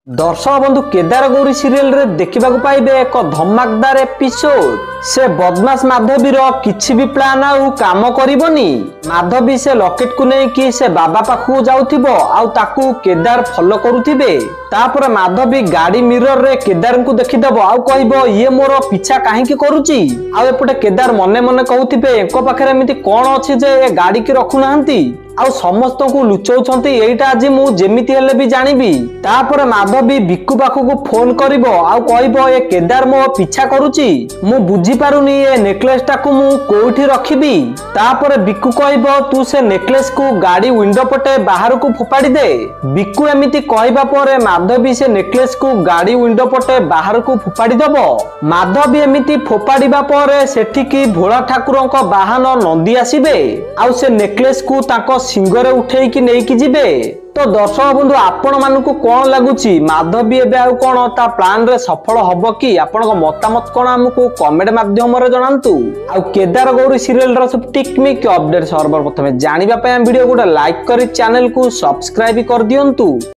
दर्शक बंधु केदार गौरी सीरियल रे देखा पाइबे एक धमाकदार एपिसोड। से बदमाश माधवीर किछि भी प्लान आउ काम करिवनी। माधवी से लॉकेट को नहीं कि से बाबा पाखु जाउथिबो आउ ताकू केदार फॉलो करुथिबे। तापर माधवी गाड़ी मिरर रे केदार को देखिदबो आउ कहबो ये मोर पीछा काहे की करूची। आउ एपटे केदार मने मने कहउथिबे एको पाखरे एमिति कोन अछि जे ए गाड़ी की रखु नाहंती आउ समस्त को लुचौछंती एइटा आज मु जेमिति हेले भी जानिबी। तापर माधवी बिक्कू पाखु फोन करिवो आउ कहबो ए केदार मो पीछा करूची मु बुझी पारुनी ए नेकलेस टाकू मु कोठी रखिबी। तापर बिक्कू कहबो तू से नेकलेस को गाड़ी विंडो पटे बाहर को फोपाड़ी दे। बिक्कू एमिति कहबा परे माधवी से नेकलेस को गाड़ी विंडो पटे बाहर को फोपाड़ी दबो। माधवी एमिति फोपाड़ीबा परे सेठिकी भोला ठाकुरंक बाहन नंदी आसीबे आउ से नेकलेस को ताको सिंगरे उठेइकी नेइकी जिबे। तो दर्शक बंधु आपण मानकु कोन लागुची माधवी एबे आउ कोन ता प्लान रे सफल हबो कि आपनक मतामत कोन हमकु कमेंट माध्यम रे जणांतु। आउ केदार गौरी सीरियल रा सब टेक्निक अपडेट सर्वर प्रथमे जानिबा पय वीडियो को लाइक करी चैनल को सब्सक्राइब कर दियंतु।